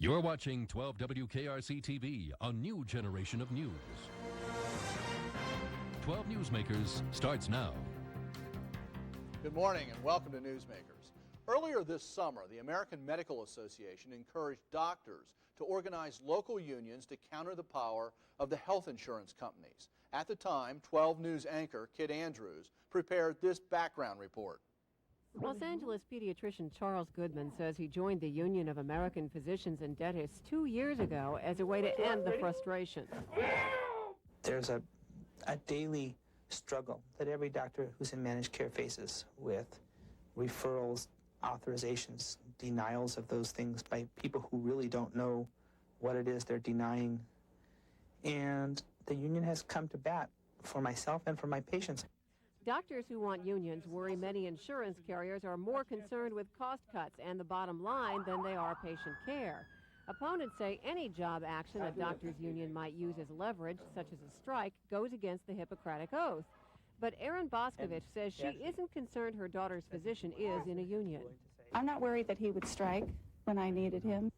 You're watching 12 WKRC TV, a new generation of news. 12 Newsmakers starts now. Good morning and welcome to Newsmakers. Earlier this summer, the American Medical Association encouraged doctors to organize local unions to counter the power of the health insurance companies. At the time, 12 News anchor Kit Andrews prepared this background report. Los Angeles pediatrician Charles Goodman says he joined the Union of American Physicians and Dentists 2 years ago as a way to end the frustration. There's a daily struggle that every doctor who's in managed care faces with referrals, authorizations, denials of those things by people who really don't know what it is they're denying. And the union has come to bat for myself and for my patients. Doctors who want unions worry many insurance carriers are more concerned with cost cuts and the bottom line than they are patient care. Opponents say any job action a doctors' union might use as leverage, such as a strike, goes against the Hippocratic Oath. But Erin Boscovich says she isn't concerned her daughter's physician is in a union. I'm not worried that he would strike when I needed him.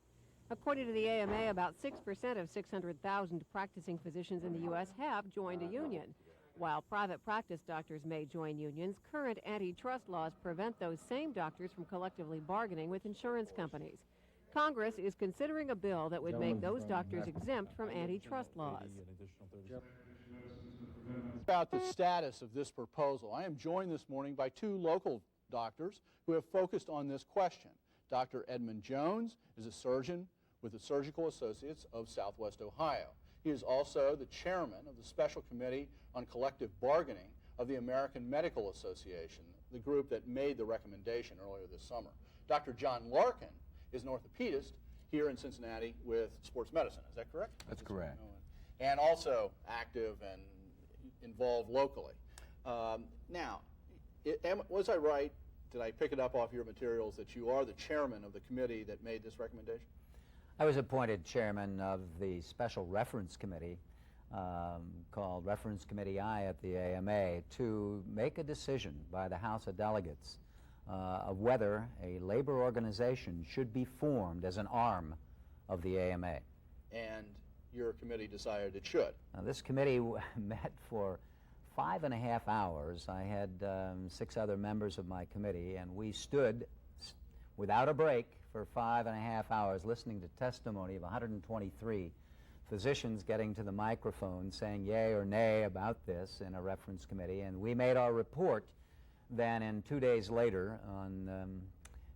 According to the AMA, about 6% of 600,000 practicing physicians in the U.S. have joined a union. While private practice doctors may join unions, current antitrust laws prevent those same doctors from collectively bargaining with insurance companies. Congress is considering a bill that would make those doctors exempt from antitrust laws. About the status of this proposal, I am joined this morning by two local doctors who have focused on this question. Dr. Edmund Jones is a surgeon with the Surgical Associates of Southwest Ohio. He is also the chairman of the Special Committee on Collective Bargaining of the American Medical Association, the group that made the recommendation earlier this summer. Dr. John Larkin is an orthopedist here in Cincinnati with sports medicine. Is that correct? That's correct. And also active and involved locally. Now, was I right? Did I pick it up off your materials that you are the chairman of the committee that made this recommendation? I was appointed chairman of the special reference committee called Reference Committee I at the AMA to make a decision by the House of Delegates of whether a labor organization should be formed as an arm of the AMA. And your committee decided it should. Now, this committee met for 5.5 hours. I had 6 other members of my committee, and we stood without a break for 5.5 hours listening to testimony of 123 physicians getting to the microphone saying yay or nay about this in a reference committee. And we made our report then, and 2 days later, on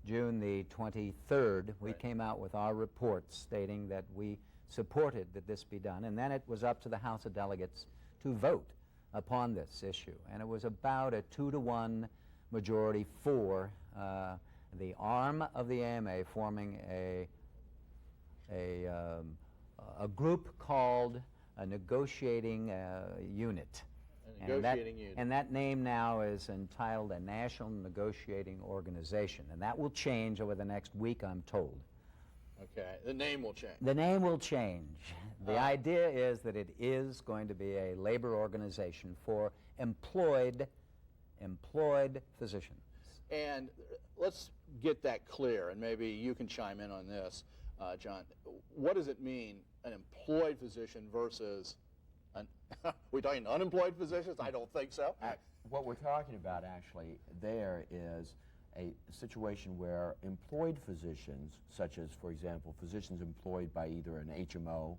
June the 23rd, we came out with our report stating that we supported that this be done. And then it was up to the House of Delegates to vote upon this issue. And it was about a 2-to-1 majority for the arm of the AMA forming a group called a negotiating unit. And that name now is entitled a National Negotiating Organization. And that will change over the next week, I'm told. Okay, the name will change. The name will change. The idea is that it is going to be a labor organization for employed physicians. And let's get that clear, and maybe you can chime in on this, John. What does it mean, an employed physician versus we talking unemployed physicians? I don't think so. What we're talking about actually there is a situation where employed physicians, such as, for example, physicians employed by either an HMO,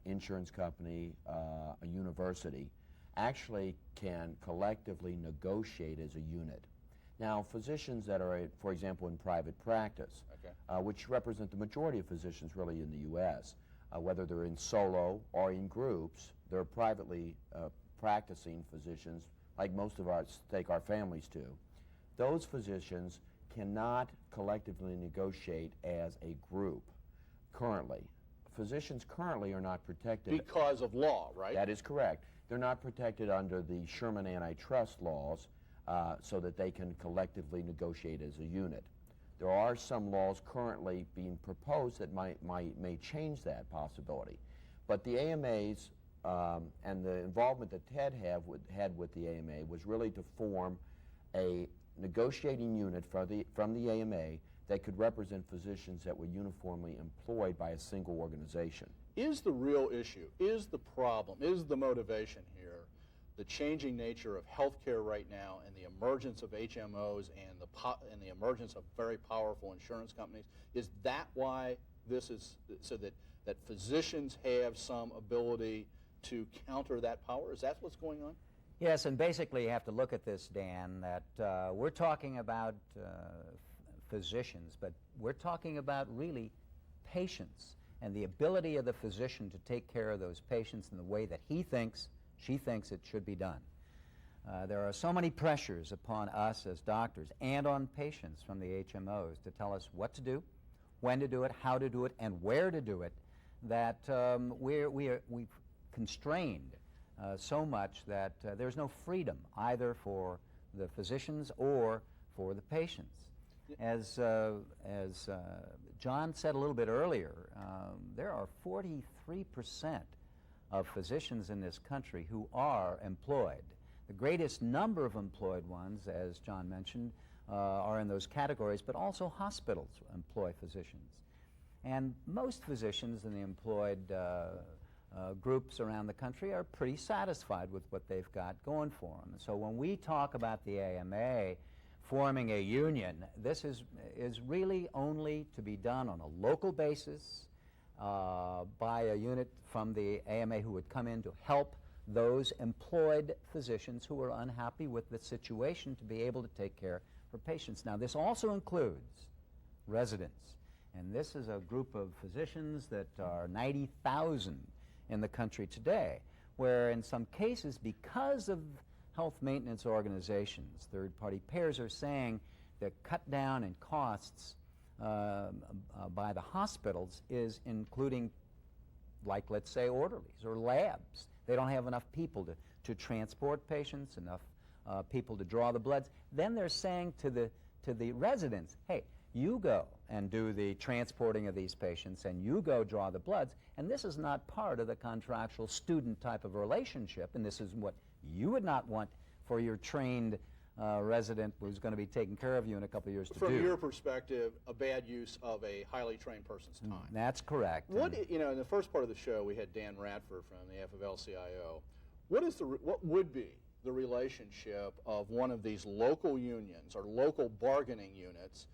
insurance company, a university, actually can collectively negotiate as a unit. Now, physicians that are, for example, in private practice, which represent the majority of physicians really in the U.S., whether they're in solo or in groups, they're privately practicing physicians, like most of us take our families to. Those physicians cannot collectively negotiate as a group currently. Physicians currently are not protected. Because of law, right? That is correct. They're not protected under the Sherman antitrust laws so that they can collectively negotiate as a unit. There are some laws currently being proposed that may change that possibility. But the AMAs and the involvement that Ted had with the AMA was really to form a negotiating unit from the AMA that could represent physicians that were uniformly employed by a single organization. Is the real issue, is the problem, is the motivation here the changing nature of healthcare right now and the emergence of HMOs and the emergence of very powerful insurance companies? Is that why this is, so that physicians have some ability to counter that power? Is that what's going on? Yes, and basically you have to look at this, Dan, that we're talking about physicians, but we're talking about really patients and the ability of the physician to take care of those patients in the way that he thinks, she thinks it should be done. There are so many pressures upon us as doctors and on patients from the HMOs to tell us what to do, when to do it, how to do it, and where to do it, that we've constrained so much that there's no freedom either for the physicians or for the patients. As John said a little bit earlier, there are 43% of physicians in this country who are employed. The greatest number of employed ones, as John mentioned, are in those categories, but also hospitals employ physicians. And most physicians in the employed groups around the country are pretty satisfied with what they've got going for them. So when we talk about the AMA forming a union, this is really only to be done on a local basis by a unit from the AMA who would come in to help those employed physicians who are unhappy with the situation to be able to take care of patients. Now, this also includes residents, and this is a group of physicians that are 90,000 in the country today, where in some cases, because of health maintenance organizations, third-party payers are saying that cut down in costs by the hospitals is including, like, let's say, orderlies or labs. They don't have enough people to transport patients, enough people to draw the bloods. Then they're saying to the residents, hey, you go and do the transporting of these patients, and you go draw the bloods, and this is not part of the contractual student type of relationship, and this is what you would not want for your trained resident who's going to be taking care of you in a couple of years to do. From your perspective, a bad use of a highly trained person's time. That's correct. What, you know, in the first part of the show, we had Dan Radford from the AFL-CIO. What would be the relationship of one of these local unions or local bargaining units,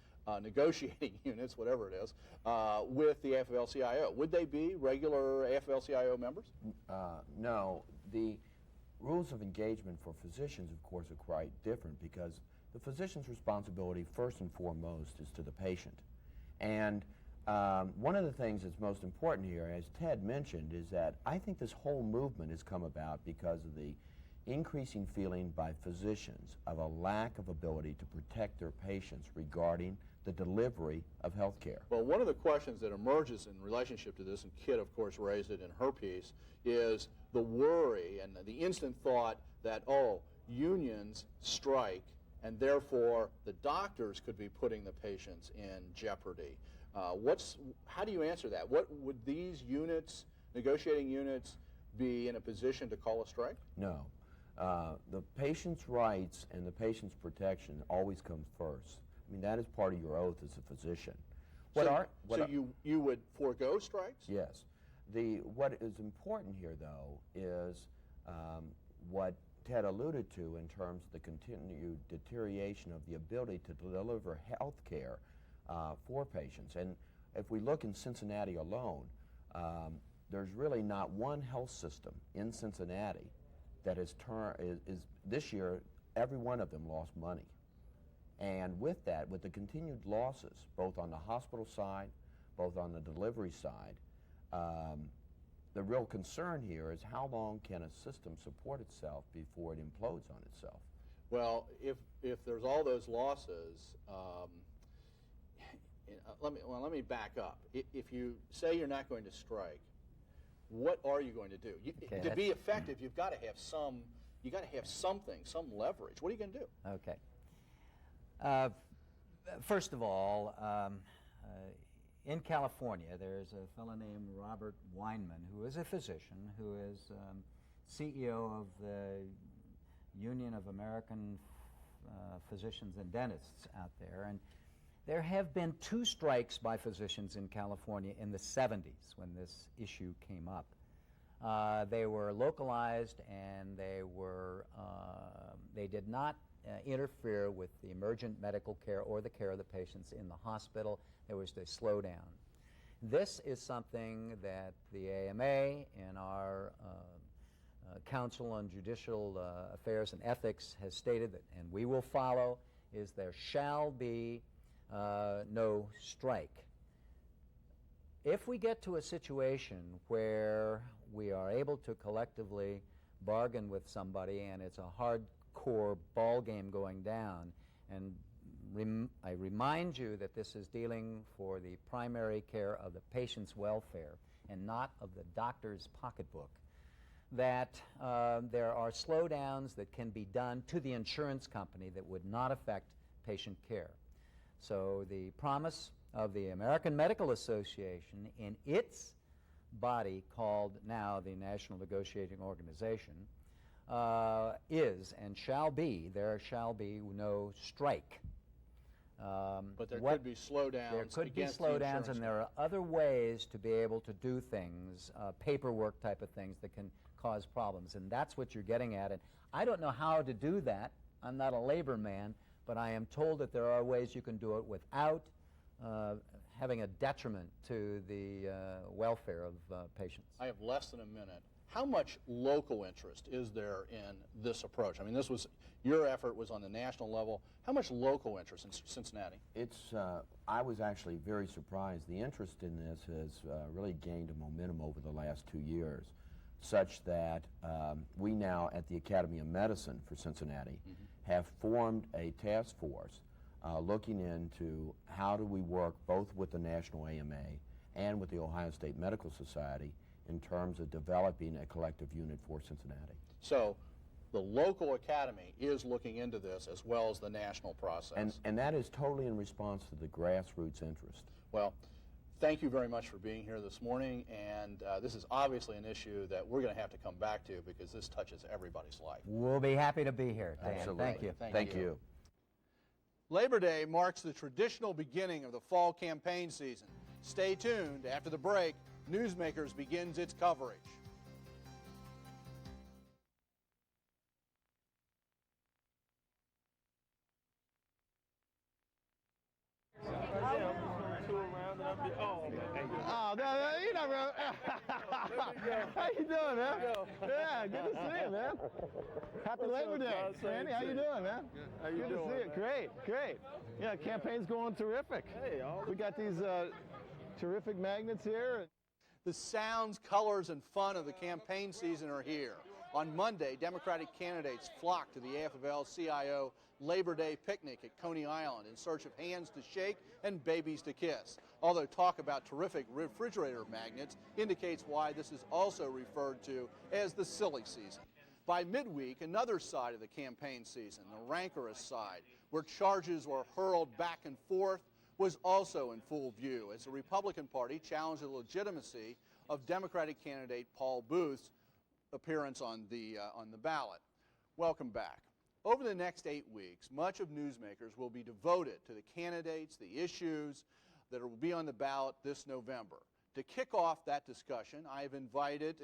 negotiating units, whatever it is, with the AFL-CIO? Would they be regular AFL-CIO members? No. The rules of engagement for physicians, of course, are quite different because the physician's responsibility, first and foremost, is to the patient. And one of the things that's most important here, as Ted mentioned, is that I think this whole movement has come about because of the increasing feeling by physicians of a lack of ability to protect their patients regarding the delivery of health care. Well, one of the questions that emerges in relationship to this, and Kit, of course, raised it in her piece, is the worry and the instant thought that, oh, unions strike, and therefore the doctors could be putting the patients in jeopardy. How do you answer that? What would these units, negotiating units, be in a position to call a strike? No. The patient's rights and the patient's protection always comes first. I mean, that is part of your oath as a physician. You would forego strikes? Yes. What is important here, though, is what Ted alluded to in terms of the continued deterioration of the ability to deliver health care for patients. And if we look in Cincinnati alone, there's really not one health system in Cincinnati that is this year, every one of them lost money. And with that, with the continued losses, both on the hospital side, both on the delivery side, the real concern here is how long can a system support itself before it implodes on itself? Well, if there's all those losses, let me back up. If you say you're not going to strike, what are you going to do? To be effective, you've got to have something, some leverage. What are you going to do? Okay. First of all, in California, there's a fellow named Robert Weinman, who is a physician, who is CEO of the Union of American Physicians and Dentists out there. And There have been 2 strikes by physicians in California in the 70s when this issue came up. They were localized, and they did not interfere with the emergent medical care or the care of the patients in the hospital. There was a slowdown. This is something that the AMA and our Council on Judicial Affairs and Ethics has stated that, and we will follow, is there shall be no strike. If we get to a situation where we are able to collectively bargain with somebody and it's a hardcore ball game going down, and I remind you that this is dealing for the primary care of the patient's welfare and not of the doctor's pocketbook, that there are slowdowns that can be done to the insurance company that would not affect patient care. So the promise of the American Medical Association in its body called now the National Negotiating Organization is and shall be, there shall be no strike. But there could be slowdowns. There could be slowdowns, and there are other ways to be able to do things, paperwork type of things that can cause problems, and that's what you're getting at. And I don't know how to do that. I'm not a labor man, but I am told that there are ways you can do it without having a detriment to the welfare of patients. I have less than a minute. How much local interest is there in this approach? I mean, this was, your effort was on the national level. How much local interest in Cincinnati? It's, I was actually very surprised. The interest in this has really gained a momentum over the last 2 years, such that we now at the Academy of Medicine for Cincinnati have formed a task force looking into how do we work both with the National AMA and with the Ohio State Medical Society in terms of developing a collective unit for Cincinnati. So the local academy is looking into this as well as the national process. And that is totally in response to the grassroots interest. Well, thank you very much for being here this morning, and this is obviously an issue that we're going to have to come back to because this touches everybody's life. We'll be happy to be here, Dan. Absolutely. Thank you. Thank you. Labor Day marks the traditional beginning of the fall campaign season. Stay tuned. After the break, Newsmakers begins its coverage. Oh, no, you're not real. How you doing, man? Yeah, good to see you, man. Happy Labor Day. Randy, how you doing, man? How you doing? Good to see you. Great, great. Yeah, campaign's going terrific. Hey, we got these terrific magnets here. The sounds, colors, and fun of the campaign season are here. On Monday, Democratic candidates flocked to the AFL-CIO Labor Day picnic at Coney Island in search of hands to shake and babies to kiss. Although talk about terrific refrigerator magnets indicates why this is also referred to as the silly season. By midweek, another side of the campaign season, the rancorous side, where charges were hurled back and forth, was also in full view as the Republican Party challenged the legitimacy of Democratic candidate Paul Booth's appearance on the ballot. Welcome back. Over the next 8 weeks, much of Newsmakers will be devoted to the candidates, the issues that will be on the ballot this November. To kick off that discussion, I have invited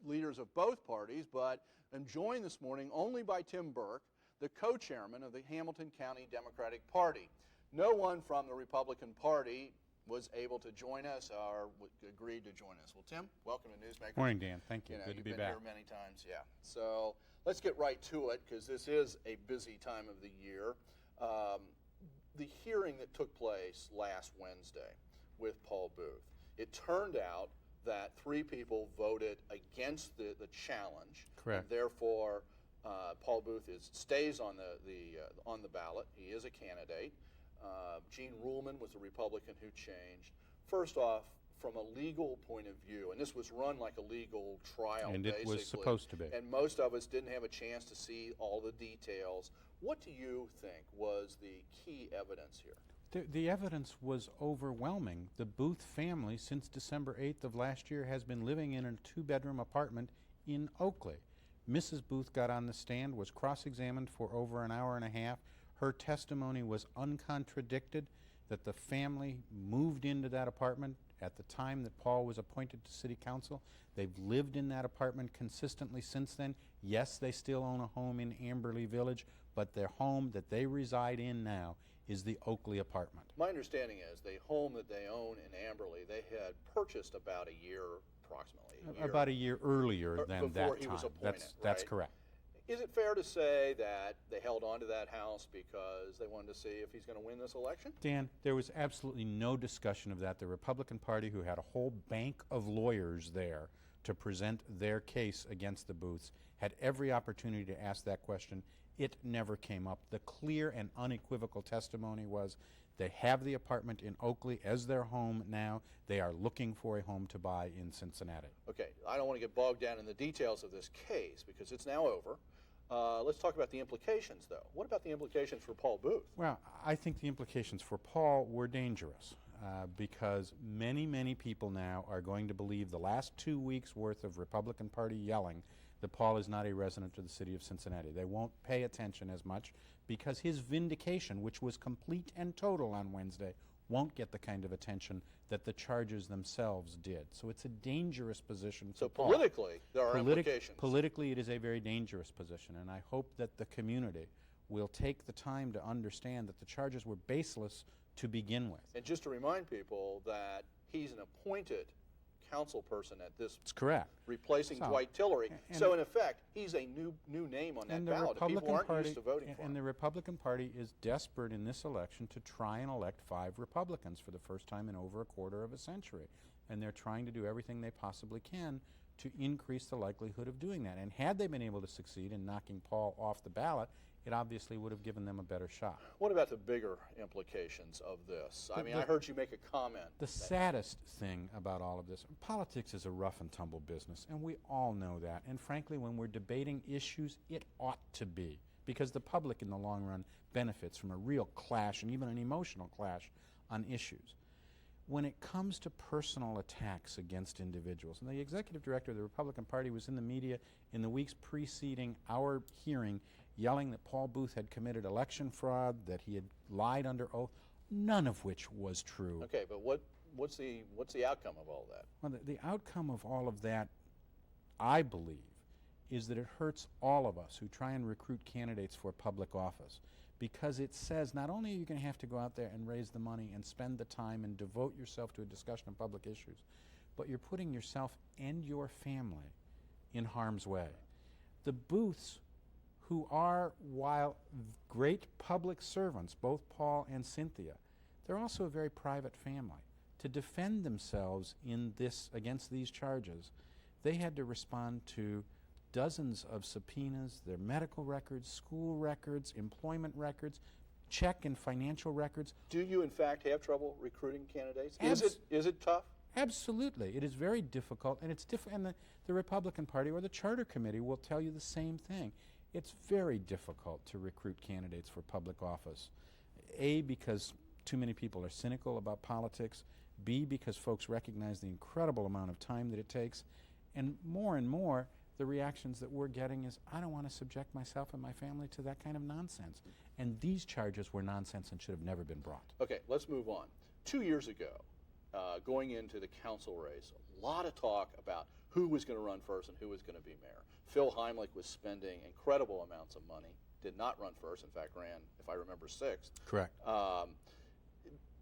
leaders of both parties, but am joined this morning only by Tim Burke, the co-chairman of the Hamilton County Democratic Party. No one from the Republican Party was able to join us or agreed to join us. Well, Tim, welcome to Newsmakers. Morning, Dan. Thank you. Good to be back. You've been here many times, yeah. So let's get right to it because this is a busy time of the year. The hearing that took place last Wednesday with Paul Booth, it turned out that 3 people voted against the challenge. Correct. And therefore, Paul Booth stays on the ballot. He is a candidate. Gene Ruhlman was the Republican who changed. First off, from a legal point of view, and this was run like a legal trial, and basically. It was supposed to be. And most of us didn't have a chance to see all the details. What do you think was the key evidence here? The evidence was overwhelming. The Booth family, since December 8th of last year, has been living in a 2-bedroom apartment in Oakley. Mrs. Booth got on the stand, was cross-examined for over an hour and a half. Her testimony was uncontradicted. that the family moved into that apartment at the time that Paul was appointed to city council. They've lived in that apartment consistently since then. Yes, they still own a home in Amberley Village, but their home that they reside in now is the Oakley apartment. My understanding is the home that they own in Amberley, they had purchased about a year, approximately. About a year earlier than that before time. he was appointed, That's right? correct. Is it fair to say that they held on to that house because they wanted to see if he's going to win this election? Dan, there was absolutely no discussion of that. The Republican Party, who had a whole bank of lawyers there to present their case against the Booths, had every opportunity to ask that question. It never came up. The clear and unequivocal testimony was they have the apartment in Oakley as their home now. They are looking for a home to buy in Cincinnati. Okay, I don't want to get bogged down in the details of this case because it's now over. Let's talk about the implications, though. What about the implications for Paul Booth? Well, I think the implications for Paul were dangerous because many, many people now are going to believe the last 2 weeks' worth of Republican Party yelling that Paul is not a resident of the city of Cincinnati. They won't pay attention as much because his vindication, which was complete and total on Wednesday, won't get the kind of attention that the charges themselves did. So it's a dangerous position for Paul. So politically, there are implications. Politically, it is a very dangerous position, and I hope that the community will take the time to understand that the charges were baseless to begin with. And just to remind people that he's an appointed council person at this. That's correct. Replacing Dwight Tillery. So in effect, he's a new name on that ballot. People aren't used to voting for him. And the Republican Party is desperate in this election to try and elect 5 Republicans for the first time in over a quarter of a century. And they're trying to do everything they possibly can to increase the likelihood of doing that. And had they been able to succeed in knocking Paul off the ballot, it obviously would have given them a better shot. What about the bigger implications of this? I mean, I heard you make a comment. The saddest thing about all of this, politics is a rough and tumble business, and we all know that. And frankly, when we're debating issues, it ought to be, because the public in the long run benefits from a real clash and even an emotional clash on issues. When it comes to personal attacks against individuals, and the executive director of the Republican Party was in the media in the weeks preceding our hearing yelling that Paul Booth had committed election fraud, that he had lied under oath, none of which was true. Okay, but what's the outcome of all that? Well, the outcome of all of that, I believe, is that it hurts all of us who try and recruit candidates for public office, because it says not only are you going to have to go out there and raise the money and spend the time and devote yourself to a discussion of public issues, but you're putting yourself and your family in harm's way. The Booths, who are, while great public servants, both Paul and Cynthia, they're also a very private family. To defend themselves in this, against these charges, they had to respond to dozens of subpoenas, their medical records, school records, employment records, check and financial records. Do you, in fact, have trouble recruiting candidates? Is it tough? Absolutely. It is very difficult, and it's and the Republican Party or the Charter Committee will tell you the same thing. It's very difficult to recruit candidates for public office. A, because too many people are cynical about politics. B, because folks recognize the incredible amount of time that it takes. And more, the reactions that we're getting is, I don't want to subject myself and my family to that kind of nonsense. And these charges were nonsense and should have never been brought. Okay, let's move on. 2 years ago, going into the council race, a lot of talk about who was going to run first and who was going to be mayor. Phil Heimlich was spending incredible amounts of money, did not run first, in fact ran, if I remember, 6th. Correct.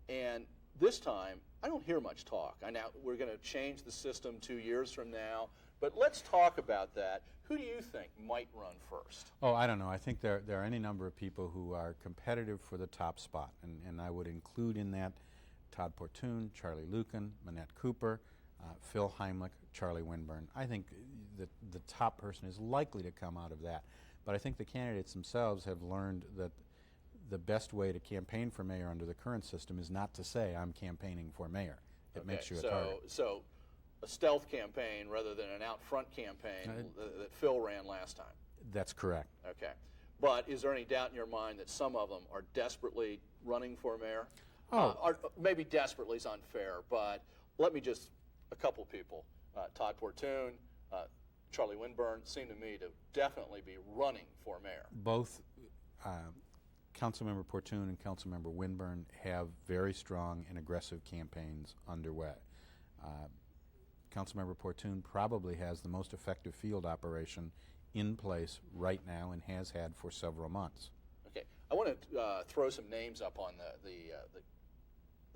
And this time, I don't hear much talk. Now we're going to change the system 2 years from now, but let's talk about that. Who do you think might run first? Oh, I don't know. I think there are any number of people who are competitive for the top spot, and I would include in that Todd Portune, Charlie Lucan, Manette Cooper, Phil Heimlich, Charlie Winburn. I think that the top person is likely to come out of that. But I think the candidates themselves have learned that the best way to campaign for mayor under the current system is not to say, I'm campaigning for mayor. It makes you a target. So a stealth campaign rather than an out front campaign that Phil ran last time. That's correct. Okay. But is there any doubt in your mind that some of them are desperately running for mayor? Or maybe desperately is unfair, but let me just, a couple people, Todd Portune, Charlie Winburn, seem to me to definitely be running for mayor. Both Councilmember Portune and Councilmember Winburn have very strong and aggressive campaigns underway. Councilmember Portune probably has the most effective field operation in place right now and has had for several months. Okay, I want to throw some names up on the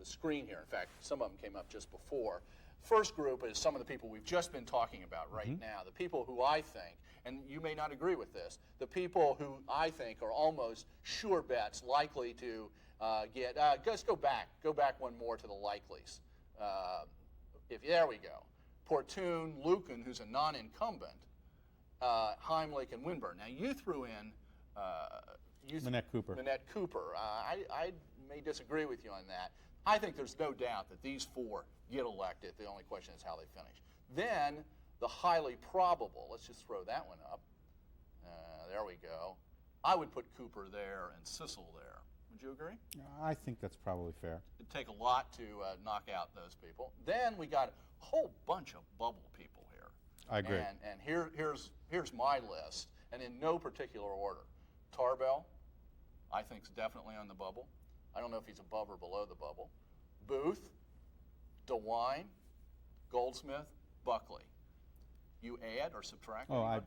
screen here. In fact, some of them came up just before. First group is some of the people we've just been talking about right now, the people who I think, and you may not agree with this, the people who I think are almost sure bets likely to get, just go back one more to the likelies. There we go. Portune, Lucan, who's a non-incumbent, Heimlich, and Winburn. Now you threw in Minette Cooper. Minette Cooper. I may disagree with you on that. I think there's no doubt that these four get elected. The only question is how they finish. Then the highly probable, let's just throw that one up. There we go. I would put Cooper there and Sissel there. Would you agree? I think that's probably fair. It'd take a lot to knock out those people. Then we got a whole bunch of bubble people here. I agree. And here's my list, and in no particular order. Tarbell, I think, is definitely on the bubble. I don't know if he's above or below the bubble. Booth, DeWine, Goldsmith, Buckley. You add or subtract? Oh, I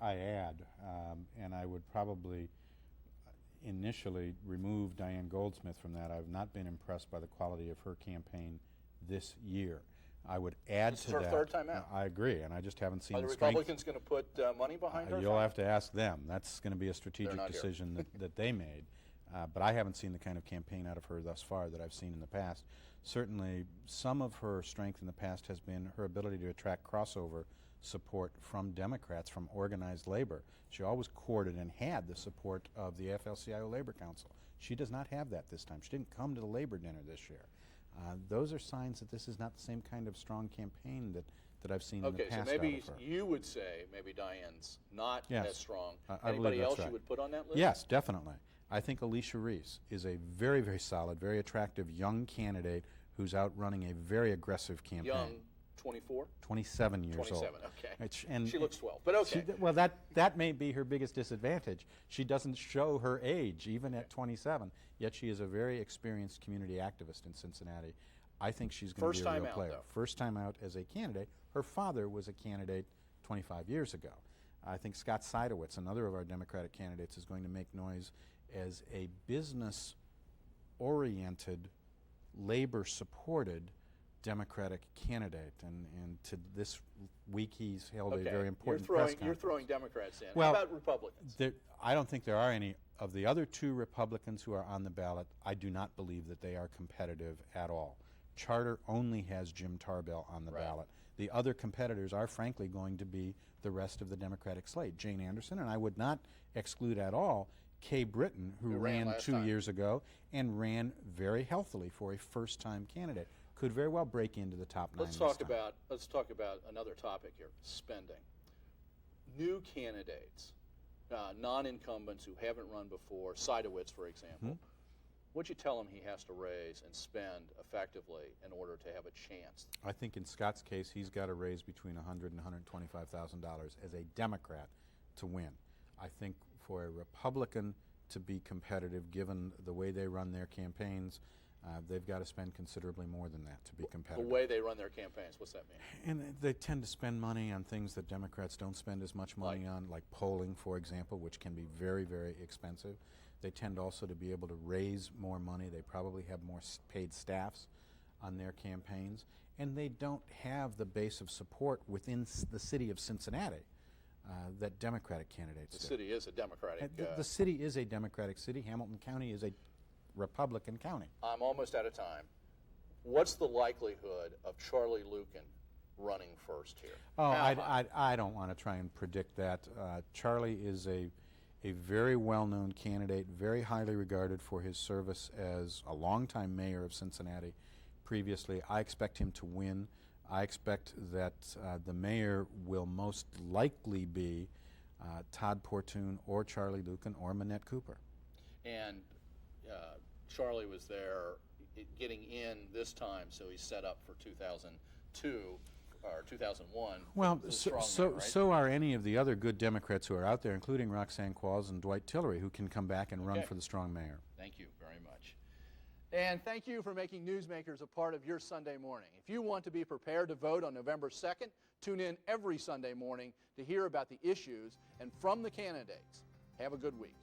add, and I would probably initially remove Diane Goldsmith from that. I've not been impressed by the quality of her campaign this year. I would add This to is her that. third time out. I agree, and I just haven't seen Are the the strength. Republicans going to put money behind her? You'll have to ask them. That's going to be a They're strategic not here. decision that they made. But I haven't seen the kind of campaign out of her thus far that I've seen in the past. Certainly, some of her strength in the past has been her ability to attract crossover support from Democrats, from organized labor. She always courted and had the support of the AFL-CIO Labor Council. She does not have that this time. She didn't come to the labor dinner this year. Those are signs that this is not the same kind of strong campaign that I've seen in the past. Okay, so maybe out of her. you would say maybe Diane's not Yes. as strong. I believe Anybody that's else right. you would put on that list? Yes, definitely. I think Alicia Reese is a very, very solid, very attractive young candidate who's out running a very aggressive campaign. Young, 24? 27 years 27, old. okay. And She looks 12, but okay. Well, that may be her biggest disadvantage. She doesn't show her age, even at 27, yet she is a very experienced community activist in Cincinnati. I think she's going to be a real player. First time out as a candidate. Her father was a candidate 25 years ago. I think Scott Seidowitz, another of our Democratic candidates, is going to make noise as a business-oriented, labor-supported Democratic candidate. And to this week he's held a very important press conference. You're throwing Democrats in. Well, how about Republicans? I don't think there are any. Of the other two Republicans who are on the ballot, I do not believe that they are competitive at all. Charter only has Jim Tarbell on the ballot. The other competitors are frankly going to be the rest of the Democratic slate. Jane Anderson, and I would not exclude at all Kay Britton, who ran 2 years ago and ran very healthily for a first-time candidate. Could very well break into the top 9 Let's talk about another topic here, spending. New candidates, non-incumbents who haven't run before, Seidowitz, for example, what'd you tell him he has to raise and spend effectively in order to have a chance? I think in Scott's case, he's got to raise between $100,000 and $125,000 as a Democrat to win. I think for a Republican to be competitive, given the way they run their campaigns, they've got to spend considerably more than that to be competitive. The way they run their campaigns, what's that mean? And they tend to spend money on things that Democrats don't spend as much money on, like polling, for example, which can be very, very expensive. They tend also to be able to raise more money. They probably have more paid staffs on their campaigns. And they don't have the base of support within the city of Cincinnati that Democratic candidates do. The city is a Democratic. The city is a Democratic city. Hamilton County is a Republican county. I'm almost out of time. What's the likelihood of Charlie Lucan running first here? Oh, I don't want to try and predict that. Charlie is a very well-known candidate, very highly regarded for his service as a longtime mayor of Cincinnati previously. I expect him to win. I expect that the mayor will most likely be Todd Portune or Charlie Lucan or Minette Cooper. And Charlie was there getting in this time, so he's set up for 2002 or 2001. Well, was a strong man, right? so are any of the other good Democrats who are out there, including Roxanne Qualls and Dwight Tillery, who can come back and run for the strong mayor. Thank you very much. And thank you for making Newsmakers a part of your Sunday morning. If you want to be prepared to vote on November 2nd, tune in every Sunday morning to hear about the issues and from the candidates. Have a good week.